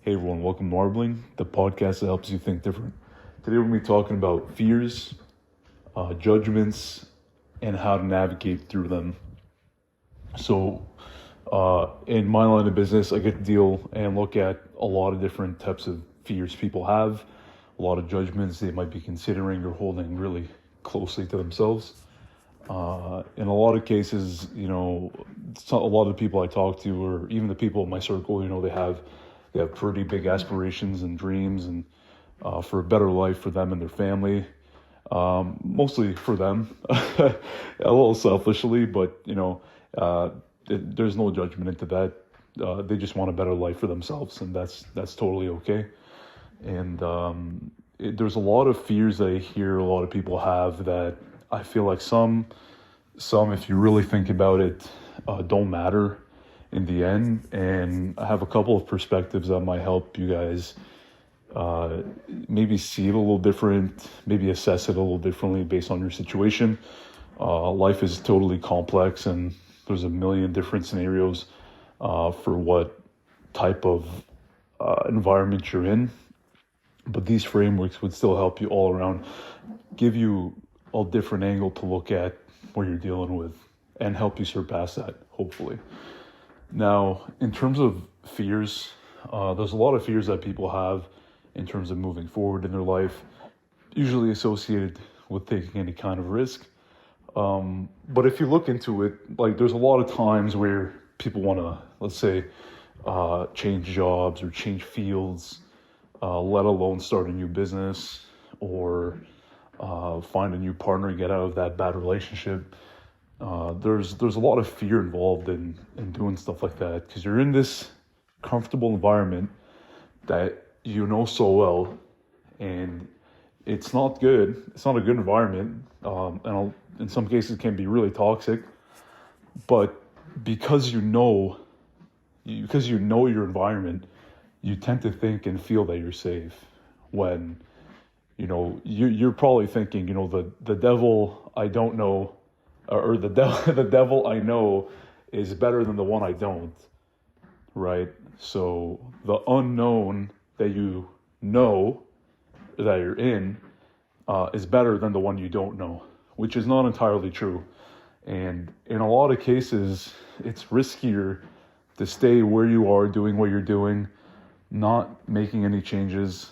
Hey everyone, welcome to Marbling, the podcast that helps you think different. Today we're going to be talking about fears, judgments, and how to navigate through them. So, in my line of business, I get to deal and look at a lot of different types of fears people have, a lot of judgments they might be considering or holding really closely to themselves. In a lot of cases, a lot of the people I talk to, or even the people in my circle, they have pretty big aspirations and dreams, and for a better life for them and their family. Mostly for them, a little selfishly, but there's no judgment into that. They just want a better life for themselves, and that's totally okay. And there's a lot of fears that I hear a lot of people have that I feel like some, if you really think about it, don't matter in the end. And I have a couple of perspectives that might help you guys maybe see it a little different, maybe assess it a little differently based on your situation. Life is totally complex, and there's a million different scenarios for what type of environment you're in. But these frameworks would still help you all around, give you a different angle to look at what you're dealing with, and help you surpass that, hopefully. Now, in terms of fears, there's a lot of fears that people have in terms of moving forward in their life, usually associated with taking any kind of risk. But if you look into it, like there's a lot of times where people want to, let's say, change jobs or change fields, let alone start a new business or find a new partner and get out of that bad relationship. There's a lot of fear involved in doing stuff like that, because you're in this comfortable environment that you know so well, and it's not good. It's not a good environment, and in some cases can be really toxic. But because you know your environment, you tend to think and feel that you're safe. When you're probably thinking, the devil I don't know, or the devil I know is better than the one I don't, right? So the unknown that you know that you're in is better than the one you don't know, which is not entirely true. And in a lot of cases, it's riskier to stay where you are, doing what you're doing, not making any changes,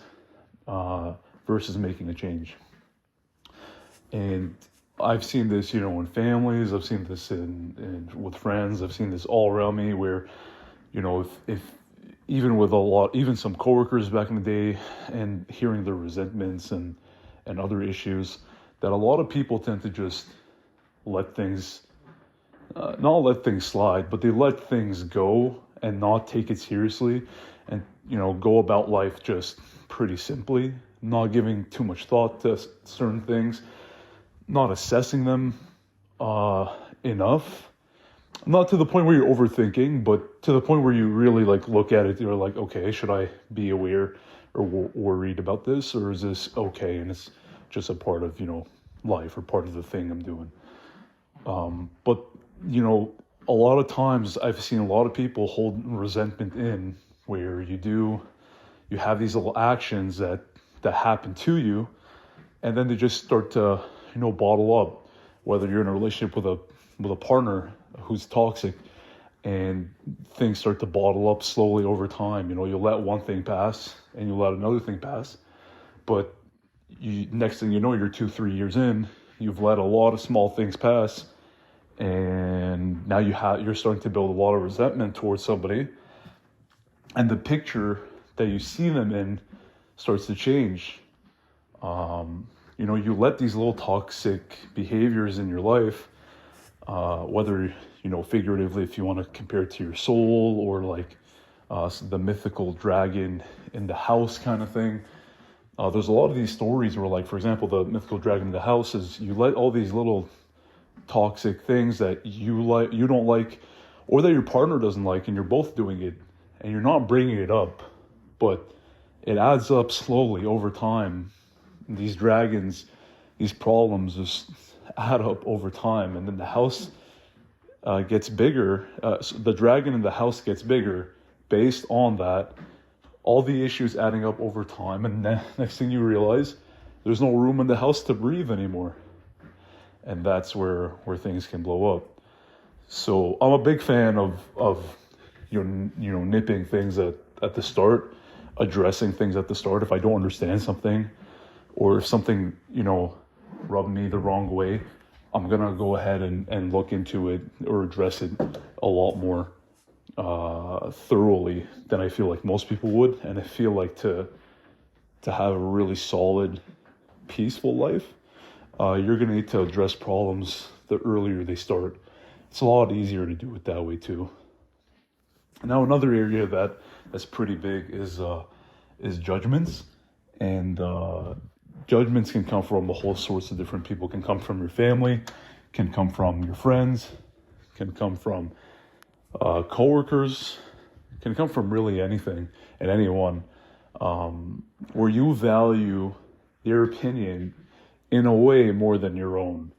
versus making a change. And I've seen this, in families. I've seen this in with friends. I've seen this all around me, where, if even with even some coworkers back in the day, and hearing their resentments and other issues, that a lot of people tend to just let things, not let things slide, but they let things go and not take it seriously, and go about life just pretty simply, not giving too much thought to certain things, not assessing them enough. Not to the point where you're overthinking, but to the point where you really look at it, you're like, okay, should I be aware or worried about this, or is this okay and it's just a part of life, or part of the thing I'm doing. But a lot of times I've seen a lot of people hold resentment in, where you have these little actions that happen to you, and then they just start to bottle up. Whether you're in a relationship with a partner who's toxic, and things start to bottle up slowly over time. You let one thing pass and you let another thing pass, but next thing you know, you're 2-3 years in, you've let a lot of small things pass, and now you're starting to build a lot of resentment towards somebody, and the picture that you see them in starts to change. You let these little toxic behaviors in your life, whether, figuratively, if you want to compare it to your soul, or the mythical dragon in the house kind of thing. There's a lot of these stories where, for example, the mythical dragon in the house is, you let all these little toxic things that you don't like, or that your partner doesn't like, and you're both doing it, and you're not bringing it up, but it adds up slowly over time. These dragons, these problems just add up over time, and then the house gets bigger. So the dragon in the house gets bigger based on that, all the issues adding up over time, and next thing you realize, there's no room in the house to breathe anymore. And that's where things can blow up. So I'm a big fan of nipping things at the start, addressing things at the start. If I don't understand something, or if something, rubbed me the wrong way, I'm gonna go ahead and look into it or address it a lot more thoroughly than I feel like most people would. And I feel like to have a really solid, peaceful life, you're gonna need to address problems the earlier they start. It's a lot easier to do it that way too. Now, another area that's pretty big is judgments, and judgments can come from a whole sorts of different people. Can come from your family, can come from your friends, can come from coworkers, can come from really anything and anyone, where you value their opinion in a way more than your own.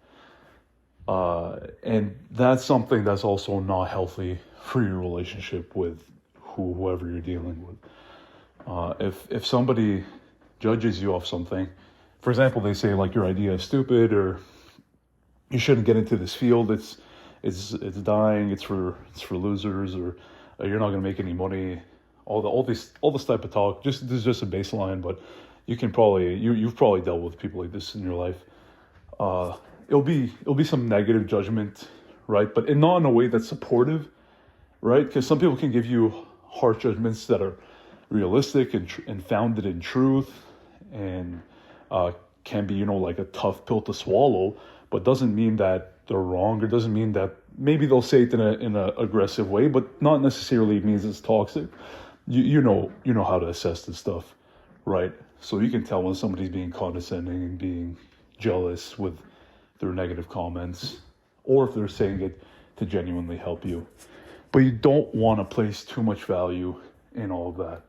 And that's something that's also not healthy for your relationship with whoever you're dealing with. If somebody judges you off something, for example, they say like your idea is stupid, or you shouldn't get into this field, it's dying, it's for losers, or you're not going to make any money, all this type of talk. This is just a baseline, but you can probably you've probably dealt with people like this in your life. It'll be some negative judgment, right? But not in a way that's supportive, right? Because some people can give you harsh judgments that are realistic and founded in truth, and can be, like a tough pill to swallow, but doesn't mean that they're wrong, or doesn't mean that maybe they'll say it in a aggressive way, but not necessarily means it's toxic. You know how to assess this stuff, right? So you can tell when somebody's being condescending and being jealous with their negative comments, or if they're saying it to genuinely help you. But you don't want to place too much value in all of that,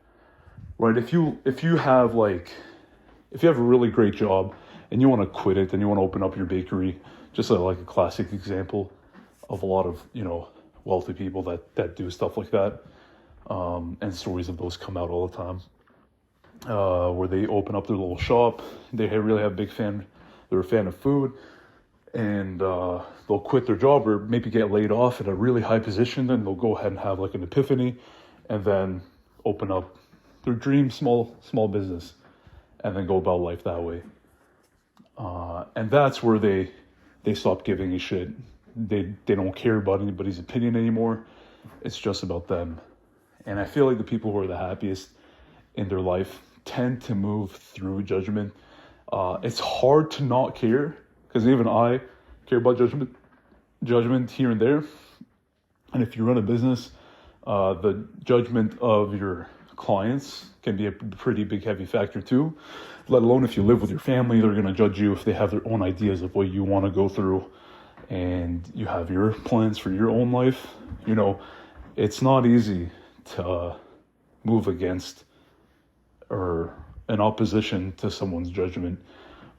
right? If you have a really great job and you want to quit it and you want to open up your bakery, just like a classic example of a lot of wealthy people that do stuff like that, and stories of those come out all the time, where they open up their little shop, they really have they're a fan of food, and they'll quit their job or maybe get laid off at a really high position, then they'll go ahead and have like an epiphany and then open up their dream small business and then go about life that way. And that's where they stop giving a shit. They don't care about anybody's opinion anymore. It's just about them. And I feel like the people who are the happiest in their life tend to move through judgment. It's hard to not care, because even I care about judgment here and there. And if you run a business, the judgment of your clients can be a pretty big heavy factor too, let alone if you live with your family. They're going to judge you if they have their own ideas of what you want to go through, and you have your plans for your own life. It's not easy to move against or in opposition to someone's judgment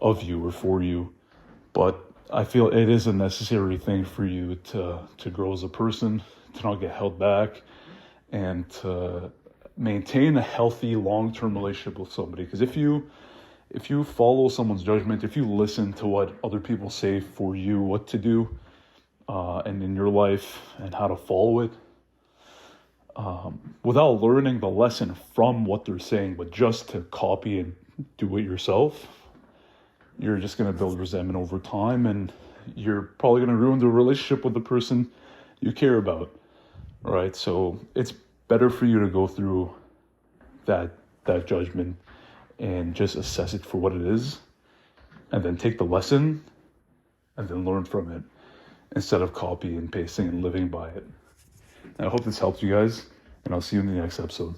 of you or for you, but I feel it is a necessary thing for you to grow as a person, to not get held back, and to maintain a healthy long-term relationship with somebody. Because if you follow someone's judgment, if you listen to what other people say for you what to do, and in your life and how to follow it, without learning the lesson from what they're saying, but just to copy and do it yourself, you're just going to build resentment over time, and you're probably going to ruin the relationship with the person you care about, right? So it's better for you to go through that judgment and just assess it for what it is, and then take the lesson and then learn from it, instead of copy and pasting and living by it. I hope this helps you guys, and I'll see you in the next episode.